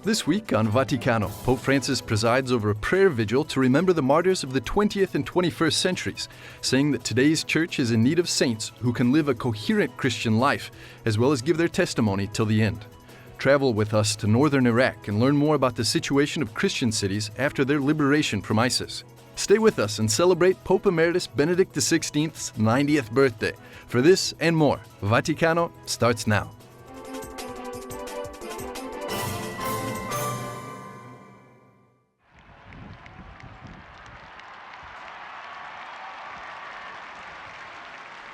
This week on Vaticano, Pope Francis presides over a prayer vigil to remember the martyrs of the 20th and 21st centuries, saying that today's church is in need of saints who can live a coherent Christian life, as well as give their testimony till the end. Travel with us to northern Iraq and learn more about the situation of Christian cities after their liberation from ISIS. Stay with us and celebrate Pope Emeritus Benedict XVI's 90th birthday. For this and more, Vaticano starts now.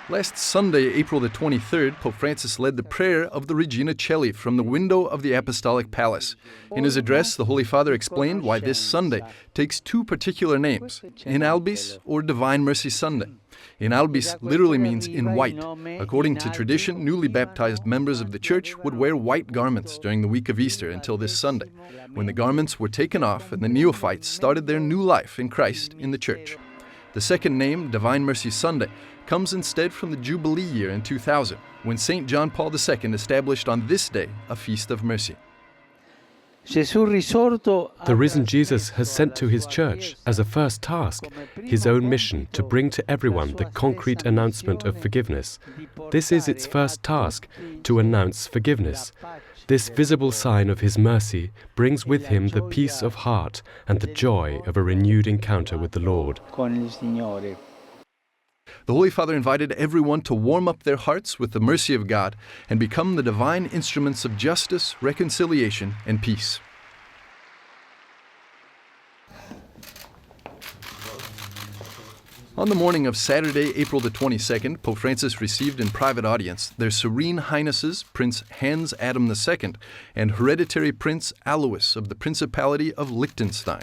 Last Sunday, April the 23rd, Pope Francis led the prayer of the Regina Coeli from the window of the Apostolic Palace. In his address, the Holy Father explained why this Sunday takes two particular names, In Albis or Divine Mercy Sunday. In Albis literally means in white. According to tradition, newly baptized members of the Church would wear white garments during the week of Easter until this Sunday, when the garments were taken off and the neophytes started their new life in Christ in the Church. The second name, Divine Mercy Sunday, comes instead from the Jubilee year in 2000, when St. John Paul II established on this day a feast of mercy. The risen Jesus has sent to his church as a first task his own mission to bring to everyone the concrete announcement of forgiveness. This is its first task, to announce forgiveness. This visible sign of his mercy brings with him the peace of heart and the joy of a renewed encounter with the Lord. The Holy Father invited everyone to warm up their hearts with the mercy of God and become the divine instruments of justice, reconciliation, and peace. On the morning of Saturday, April the 22nd, Pope Francis received in private audience their Serene Highnesses Prince Hans Adam II and Hereditary Prince Alois of the Principality of Liechtenstein.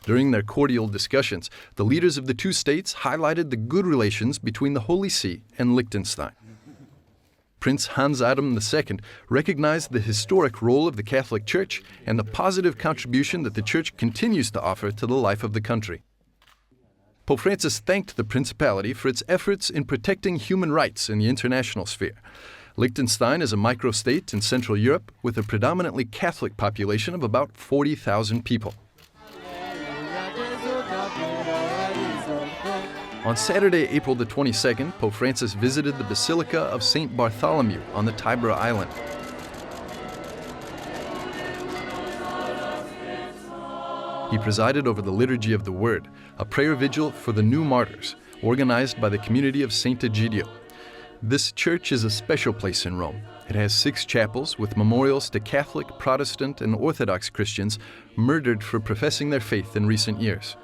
During their cordial discussions, the leaders of the two states highlighted the good relations between the Holy See and Liechtenstein. Prince Hans Adam II recognized the historic role of the Catholic Church and the positive contribution that the Church continues to offer to the life of the country. Pope Francis thanked the Principality for its efforts in protecting human rights in the international sphere. Liechtenstein is a microstate in Central Europe with a predominantly Catholic population of about 40,000 people. On Saturday, April the 22nd, Pope Francis visited the Basilica of St. Bartholomew on the Tiber Island. He presided over the Liturgy of the Word, a prayer vigil for the new martyrs, organized by the community of St. Egidio. This church is a special place in Rome. It has 6 chapels with memorials to Catholic, Protestant, and Orthodox Christians murdered for professing their faith in recent years.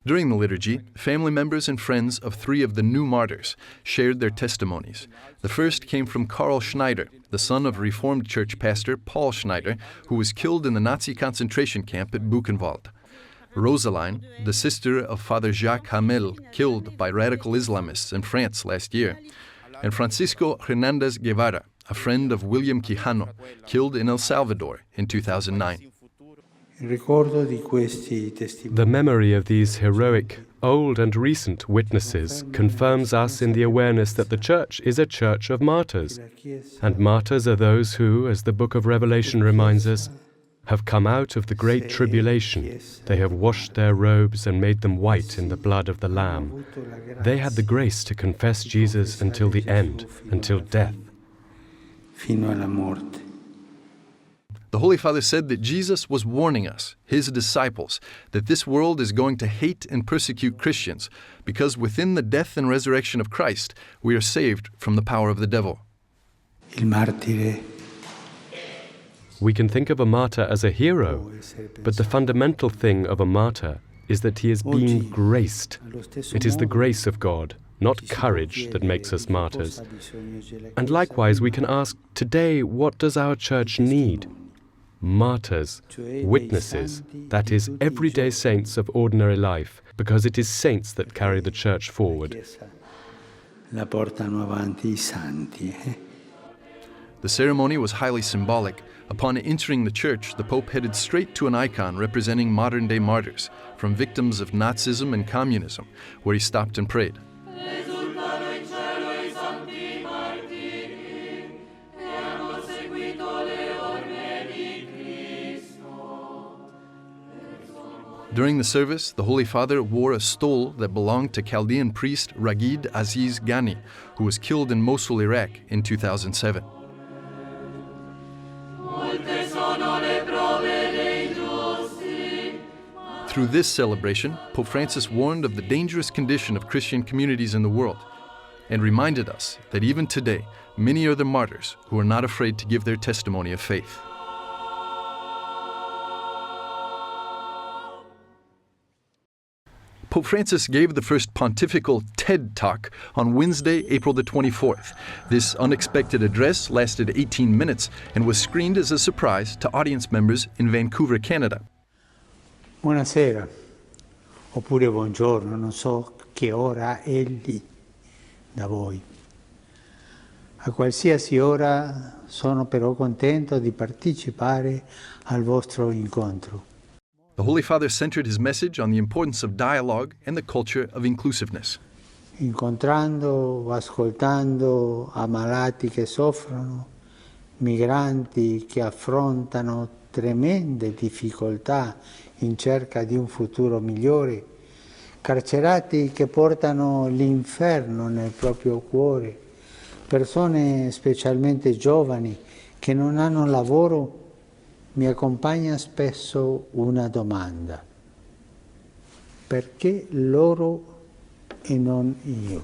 During the liturgy, family members and friends of 3 of the new martyrs shared their testimonies. The first came from Karl Schneider, the son of Reformed Church pastor Paul Schneider, who was killed in the Nazi concentration camp at Buchenwald. Rosaline, the sister of Father Jacques Hamel, killed by radical Islamists in France last year, and Francisco Hernandez Guevara, a friend of William Quijano, killed in El Salvador in 2009. The memory of these heroic, old and recent witnesses confirms us in the awareness that the Church is a church of martyrs. And martyrs are those who, as the book of Revelation reminds us, have come out of the great tribulation. They have washed their robes and made them white in the blood of the Lamb. They had the grace to confess Jesus until the end, until death. The Holy Father said that Jesus was warning us, his disciples, that this world is going to hate and persecute Christians because within the death and resurrection of Christ, we are saved from the power of the devil. We can think of a martyr as a hero, but the fundamental thing of a martyr is that he is being graced. It is the grace of God, not courage, that makes us martyrs. And likewise, we can ask, today, what does our Church need? Martyrs, witnesses, that is, everyday saints of ordinary life, because it is saints that carry the Church forward. The ceremony was highly symbolic. Upon entering the church, the Pope headed straight to an icon representing modern-day martyrs, from victims of Nazism and communism, where he stopped and prayed. During the service, the Holy Father wore a stole that belonged to Chaldean priest Raghid Aziz Ghani, who was killed in Mosul, Iraq in 2007. Through this celebration, Pope Francis warned of the dangerous condition of Christian communities in the world and reminded us that even today, many are the martyrs who are not afraid to give their testimony of faith. Pope Francis gave the first pontifical TED Talk on Wednesday, April the 24th. This unexpected address lasted 18 minutes and was screened as a surprise to audience members in Vancouver, Canada. Buonasera, oppure buongiorno, non so che ora è lì da voi. A qualsiasi ora sono però contento di partecipare al vostro incontro. The Holy Father centered his message on the importance of dialogue and the culture of inclusiveness. Incontrando o ascoltando ammalati che soffrono, migranti che affrontano tremende difficoltà in cerca di un futuro migliore, carcerati che portano l'inferno nel proprio cuore, persone specialmente giovani che non hanno lavoro, mi accompagna spesso una domanda: perché loro e non io?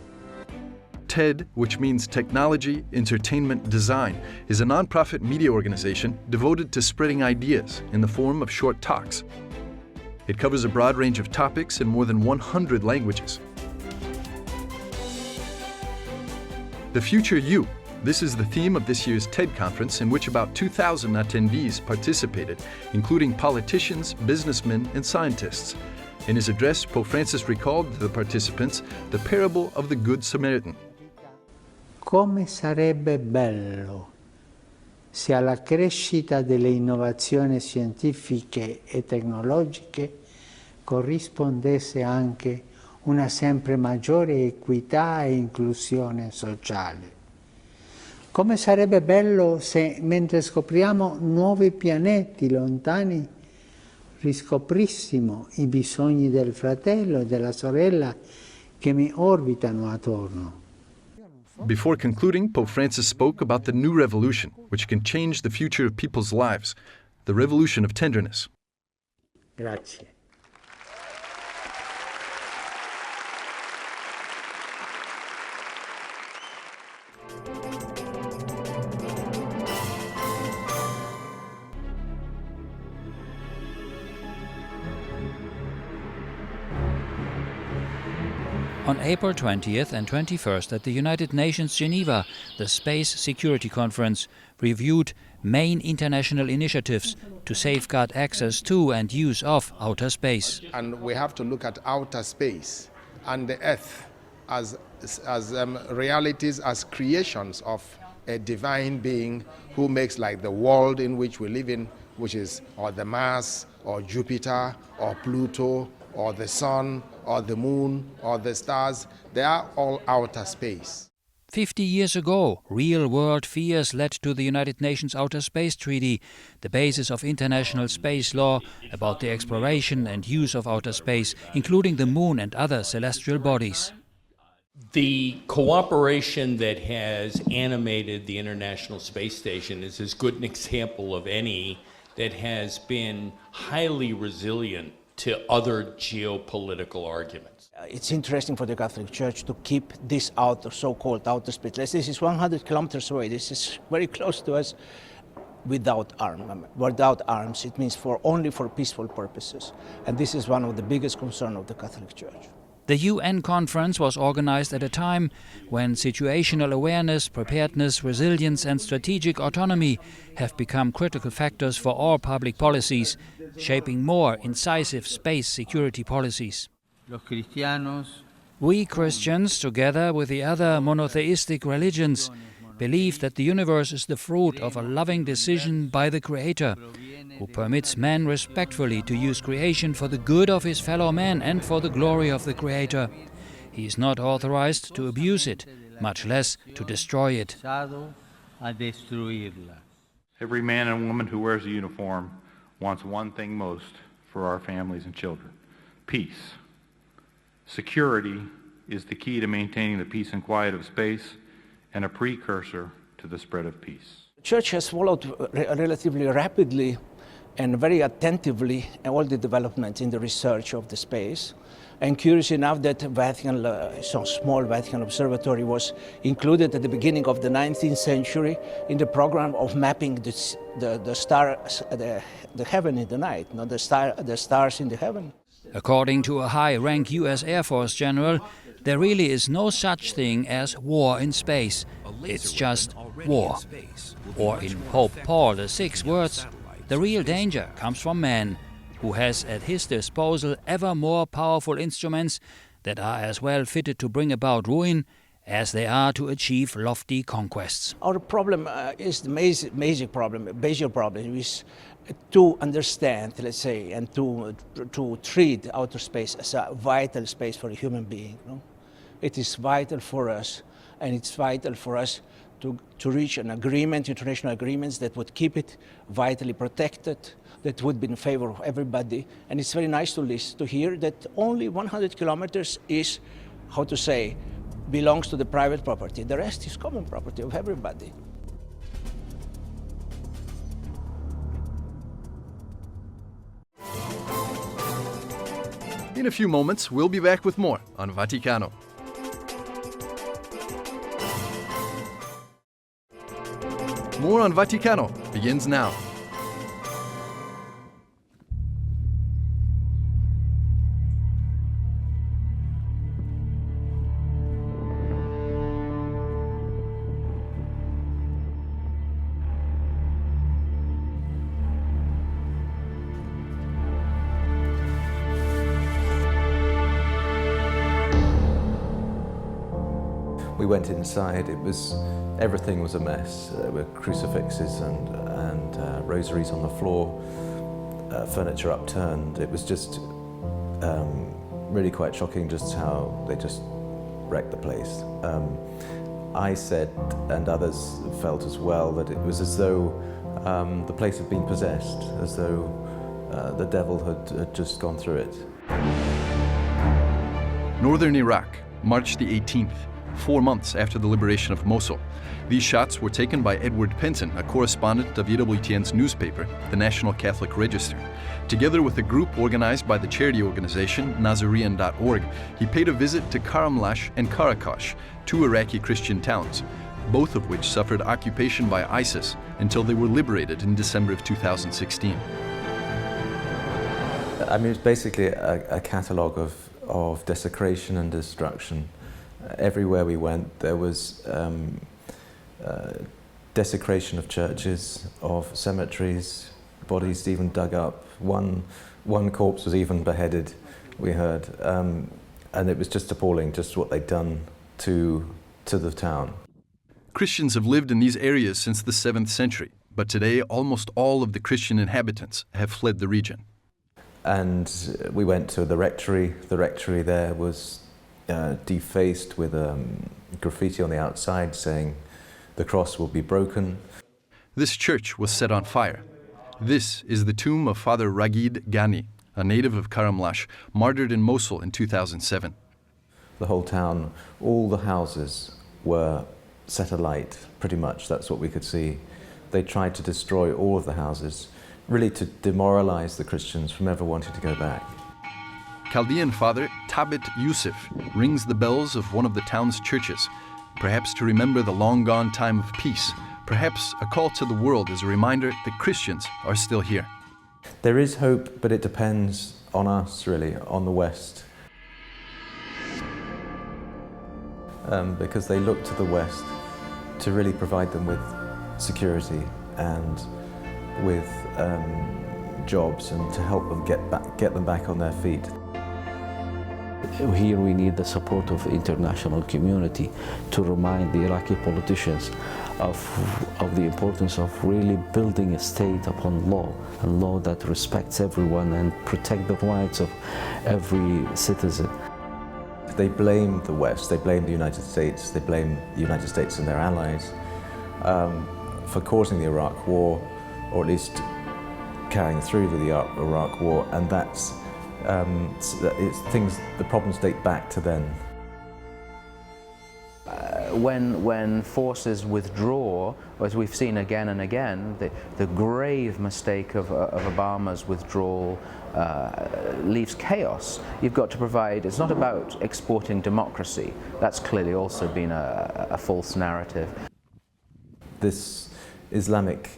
TED, which means Technology, Entertainment, Design, is a nonprofit media organization devoted to spreading ideas in the form of short talks. It covers a broad range of topics in more than 100 languages. The Future You. This is the theme of this year's TED conference, in which about 2,000 attendees participated, including politicians, businessmen, and scientists. In his address, Pope Francis recalled to the participants the parable of the Good Samaritan. Come sarebbe bello se alla crescita delle innovazioni scientifiche e tecnologiche corrispondesse anche una sempre maggiore equità e inclusione sociale. Come sarebbe bello se, mentre scopriamo nuovi pianeti lontani, riscoprissimo i bisogni del fratello e della sorella che mi orbitano attorno. Before concluding, Pope Francis spoke about the new revolution, which can change the future of people's lives, the revolution of tenderness. Grazie. On April 20th and 21st at the United Nations Geneva, the Space Security Conference reviewed main international initiatives to safeguard access to and use of outer space. And we have to look at outer space and the Earth as realities, as creations of a divine being who makes like the world in which we live in, which is or the Mars or Jupiter or Pluto or the sun or the moon or the stars. They are all outer space. 50 years ago, real-world fears led to the United Nations Outer Space Treaty, the basis of international space law about the exploration and use of outer space, including the moon and other celestial bodies. The cooperation that has animated the International Space Station is as good an example of any that has been highly resilient to other geopolitical arguments. It's interesting for the Catholic Church to keep this so-called outer space. This is 100 kilometers away. This is very close to us. Without arms, it means only for peaceful purposes. And this is one of the biggest concerns of the Catholic Church. The UN conference was organized at a time when situational awareness, preparedness, resilience and strategic autonomy have become critical factors for all public policies, shaping more incisive space security policies. We Christians, together with the other monotheistic religions, believe that the universe is the fruit of a loving decision by the Creator, who permits man respectfully to use creation for the good of his fellow man and for the glory of the Creator. He is not authorized to abuse it, much less to destroy it. Every man and woman who wears a uniform wants one thing most for our families and children: peace. Security is the key to maintaining the peace and quiet of space and a precursor to the spread of peace. The Church has followed relatively rapidly and very attentively all the developments in the research of the space. And curious enough that Vatican, some small Vatican observatory was included at the beginning of the 19th century in the program of mapping the stars, the heaven in the night, not the stars in the heaven. According to a high-rank US Air Force general, there really is no such thing as war in space. It's just war. Or in Pope Paul VI's words, the real danger comes from man, who has at his disposal ever more powerful instruments that are as well fitted to bring about ruin as they are to achieve lofty conquests. Our problem is the major problem is to understand, let's say, and to treat outer space as a vital space for a human being. No? It is vital for us, and it's vital for us to reach an agreement, international agreements that would keep it vitally protected, that would be in favor of everybody. And it's very nice to hear that only 100 kilometers is, how to say, belongs to the private property. The rest is common property of everybody. In a few moments, we'll be back with more on Vaticano. More on Vaticano begins now. We went inside, everything was a mess. There were crucifixes and rosaries on the floor, furniture upturned. It was just really quite shocking just how they just wrecked the place. I said, and others felt as well, that it was as though the place had been possessed, as though the devil had just gone through it. Northern Iraq, March the 18th. 4 months after the liberation of Mosul. These shots were taken by Edward Penton, a correspondent of EWTN's newspaper, the National Catholic Register. Together with a group organized by the charity organization Nazarene.org, he paid a visit to Karamlash and Karakosh, two Iraqi Christian towns, both of which suffered occupation by ISIS until they were liberated in December of 2016. I mean, it's basically a catalogue of desecration and destruction. Everywhere we went, there was desecration of churches, of cemeteries, bodies even dug up. One corpse was even beheaded, we heard, and it was just appalling, just what they'd done to the town. Christians have lived in these areas since the 7th century, but today almost all of the Christian inhabitants have fled the region. And we went to the rectory. The rectory there was defaced with graffiti on the outside saying the cross will be broken. This church was set on fire. This is the tomb of Father Ragid Ghani, a native of Karamlash, martyred in Mosul in 2007. The whole town, all the houses were set alight, pretty much, that's what we could see. They tried to destroy all of the houses, really to demoralize the Christians from ever wanting to go back. Chaldean Father Tabit Yusuf rings the bells of one of the town's churches, perhaps to remember the long-gone time of peace, perhaps a call to the world as a reminder that Christians are still here. There is hope, but it depends on us, really, on the West. Because they look to the West to really provide them with security and with jobs and to help them get them back on their feet. Here we need the support of the international community to remind the Iraqi politicians of the importance of really building a state upon law, a law that respects everyone and protects the rights of every citizen. They blame the West, they blame the United States, they blame the United States and their allies for causing the Iraq War, or at least carrying through the Iraq War, and that's The problems date back to then. When forces withdraw, as we've seen again and again, the grave mistake of Obama's withdrawal leaves chaos. You've got to provide, it's not about exporting democracy. That's clearly also been a false narrative. This Islamic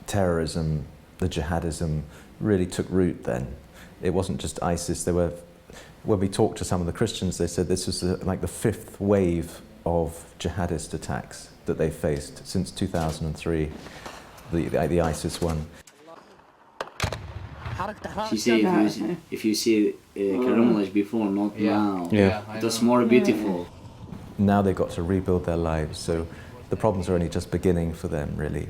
terrorism, the jihadism, really took root then. It wasn't just ISIS. When we talked to some of the Christians, they said this was like the 5th wave of jihadist attacks that they faced since 2003, the ISIS one. She said if you see Karamalaj before, not now, it was more beautiful. Now they've got to rebuild their lives, so the problems are only just beginning for them, really.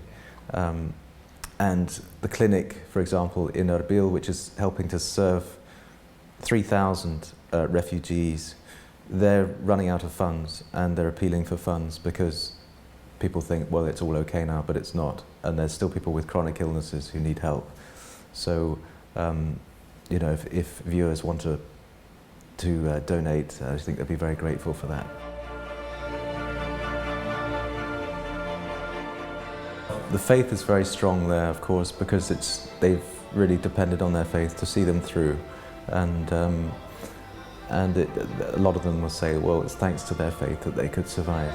And the clinic, for example, in Erbil, which is helping to serve 3,000 refugees, they're running out of funds, and they're appealing for funds because people think, well, it's all okay now, but it's not. And there's still people with chronic illnesses who need help. So, you know, if viewers want to donate, I think they'd be very grateful for that. The faith is very strong there, of course, because they've really depended on their faith to see them through. And a lot of them will say, well, it's thanks to their faith that they could survive.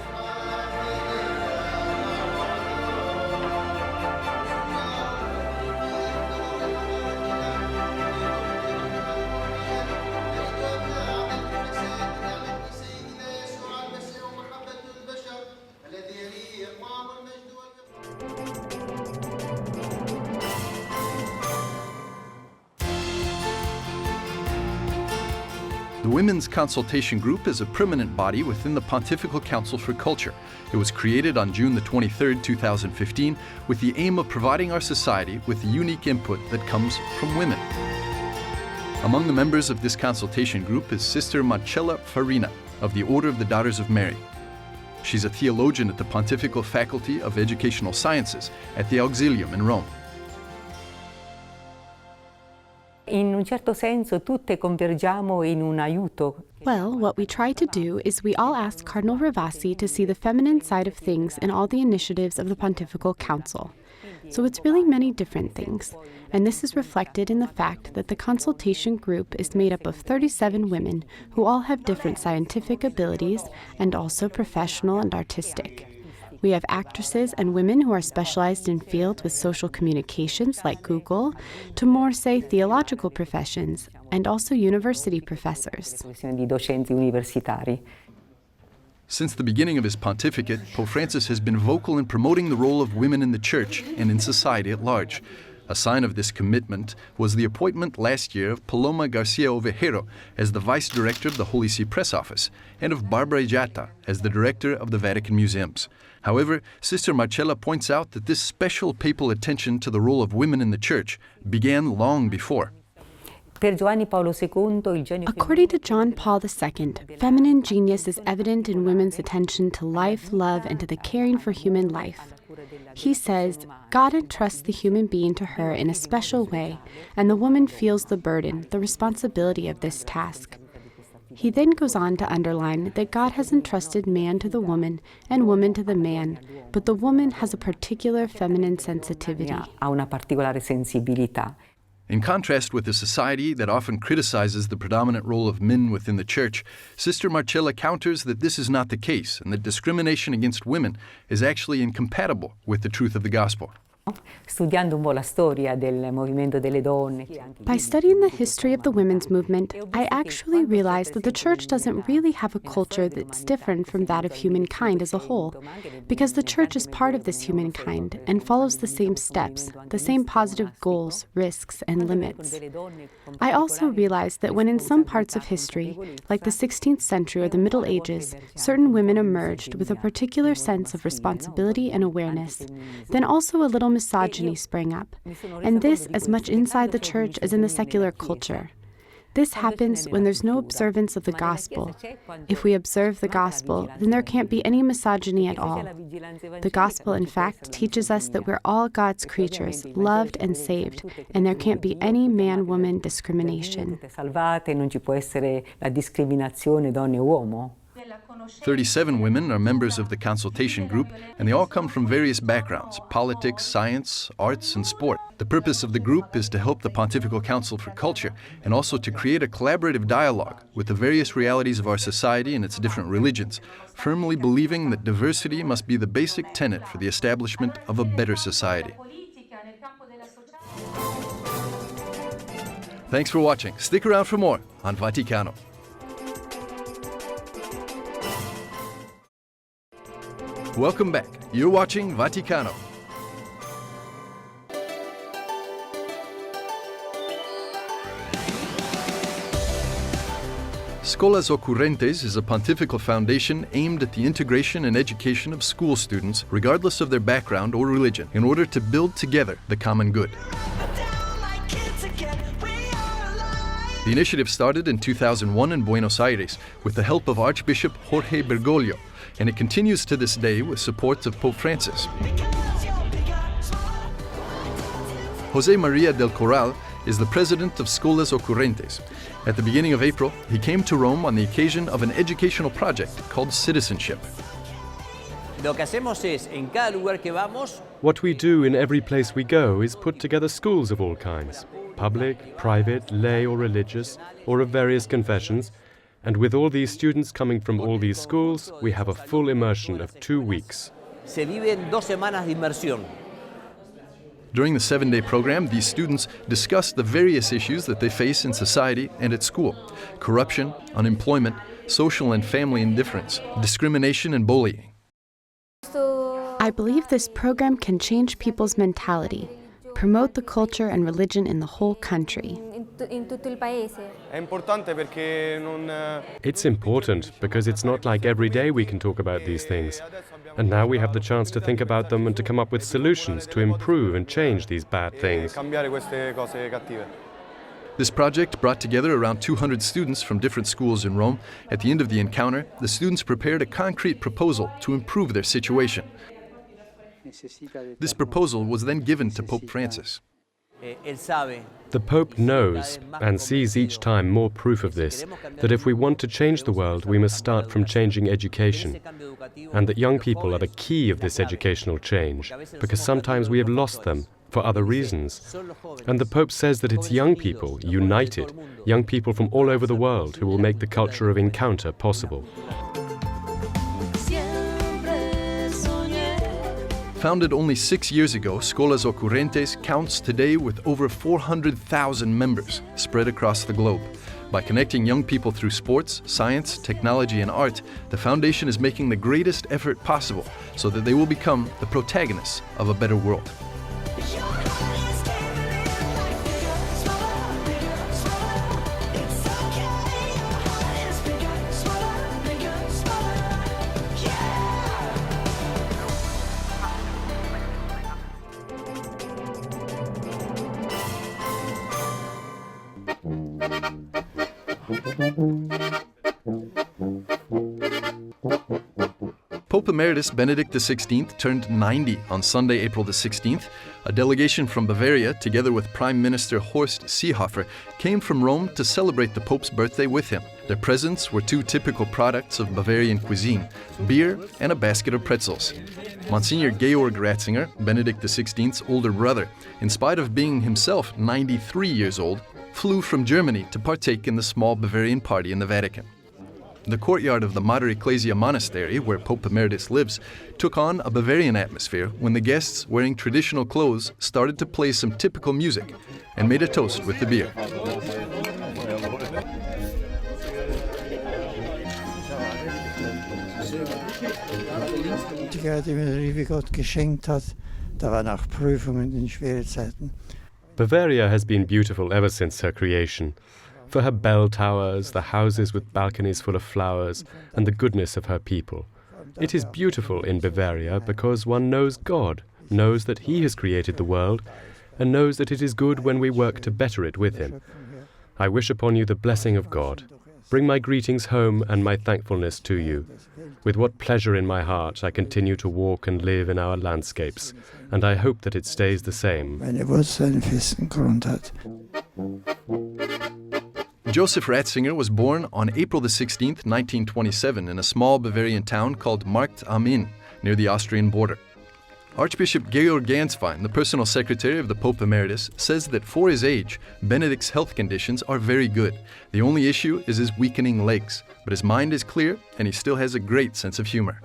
The Women's Consultation Group is a permanent body within the Pontifical Council for Culture. It was created on June the 23rd, 2015, with the aim of providing our society with the unique input that comes from women. Among the members of this consultation group is Sister Marcella Farina of the Order of the Daughters of Mary. She's a theologian at the Pontifical Faculty of Educational Sciences at the Auxilium in Rome. In un certo senso tutte convergiamo in un aiuto. Well, what we try to do is we all ask Cardinal Ravasi to see the feminine side of things in all the initiatives of the Pontifical Council. So it's really many different things, and this is reflected in the fact that the consultation group is made up of 37 women who all have different scientific abilities and also professional and artistic. We have actresses and women who are specialized in fields with social communications like Google, to more, say, theological professions, and also university professors. Since the beginning of his pontificate, Pope Francis has been vocal in promoting the role of women in the Church and in society at large. A sign of this commitment was the appointment last year of Paloma Garcia Ovejero as the Vice Director of the Holy See Press Office and of Barbara Ijata as the Director of the Vatican Museums. However, Sister Marcella points out that this special papal attention to the role of women in the Church began long before. According to John Paul II, feminine genius is evident in women's attention to life, love, and to the caring for human life. He says, God entrusts the human being to her in a special way, and the woman feels the burden, the responsibility of this task. He then goes on to underline that God has entrusted man to the woman and woman to the man, but the woman has a particular feminine sensitivity. In contrast with a society that often criticizes the predominant role of men within the Church, Sister Marcella counters that this is not the case and that discrimination against women is actually incompatible with the truth of the gospel. By studying the history of the women's movement, I actually realized that the Church doesn't really have a culture that's different from that of humankind as a whole, because the Church is part of this humankind and follows the same steps, the same positive goals, risks, and limits. I also realized that when in some parts of history, like the 16th century or the Middle Ages, certain women emerged with a particular sense of responsibility and awareness, then also a little misogyny sprang up, and this as much inside the Church as in the secular culture. This happens when there's no observance of the gospel. If we observe the gospel, then there can't be any misogyny at all. The gospel, in fact, teaches us that we're all God's creatures, loved and saved, and there can't be any man-woman discrimination. 37 women are members of the consultation group, and they all come from various backgrounds: politics, science, arts, and sport. The purpose of the group is to help the Pontifical Council for Culture and also to create a collaborative dialogue with the various realities of our society and its different religions, firmly believing that diversity must be the basic tenet for the establishment of a better society. Thanks for watching. Stick around for more on Vaticano. Welcome back. You're watching Vaticano. Scolas Occurrentes is a pontifical foundation aimed at the integration and education of school students, regardless of their background or religion, in order to build together the common good. The initiative started in 2001 in Buenos Aires with the help of Archbishop Jorge Bergoglio, and it continues to this day with support of Pope Francis. José María del Corral is the president of Scolas Occurrentes. At the beginning of April, he came to Rome on the occasion of an educational project called Citizenship. What we do in every place we go is put together schools of all kinds, public, private, lay or religious, or of various confessions, and with all these students coming from all these schools, we have a full immersion of 2 weeks. During the 7-day program, these students discuss the various issues that they face in society and at school: corruption, unemployment, social and family indifference, discrimination and bullying. I believe this program can change people's mentality, promote the culture and religion in the whole country. It's important because it's not like every day we can talk about these things. And now we have the chance to think about them and to come up with solutions to improve and change these bad things. This project brought together around 200 students from different schools in Rome. At the end of the encounter, the students prepared a concrete proposal to improve their situation. This proposal was then given to Pope Francis. The Pope knows, and sees each time more proof of this, that if we want to change the world, we must start from changing education, and that young people are the key of this educational change, because sometimes we have lost them for other reasons. And the Pope says that it's young people, united, young people from all over the world, who will make the culture of encounter possible. Founded only 6 years ago, Scolas Occurrentes counts today with over 400,000 members spread across the globe. By connecting young people through sports, science, technology, and art, the foundation is making the greatest effort possible so that they will become the protagonists of a better world. Pope Emeritus Benedict XVI turned 90 on Sunday, April the 16th. A delegation from Bavaria, together with Prime Minister Horst Seehofer, came from Rome to celebrate the Pope's birthday with him. Their presents were 2 typical products of Bavarian cuisine: beer and a basket of pretzels. Monsignor Georg Ratzinger, Benedict XVI's older brother, in spite of being himself 93 years old, flew from Germany to partake in the small Bavarian party in the Vatican. The courtyard of the Mater Ecclesia Monastery, where Pope Emeritus lives, took on a Bavarian atmosphere when the guests, wearing traditional clothes, started to play some typical music and made a toast with the beer. Die Erde, wie Gott geschenkt hat, da waren auch Prüfungen in schweren Zeiten. Bavaria has been beautiful ever since her creation, for her bell towers, the houses with balconies full of flowers, and the goodness of her people. It is beautiful in Bavaria because one knows God, knows that He has created the world, and knows that it is good when we work to better it with Him. I wish upon you the blessing of God. Bring my greetings home and my thankfulness to you. With what pleasure in my heart I continue to walk and live in our landscapes, and I hope that it stays the same. Joseph Ratzinger was born on April 16, 1927, in a small Bavarian town called Markt am Inn, near the Austrian border. Archbishop Georg Ganswein, the personal secretary of the Pope Emeritus, says that for his age, Benedict's health conditions are very good. The only issue is his weakening legs, but his mind is clear and he still has a great sense of humor.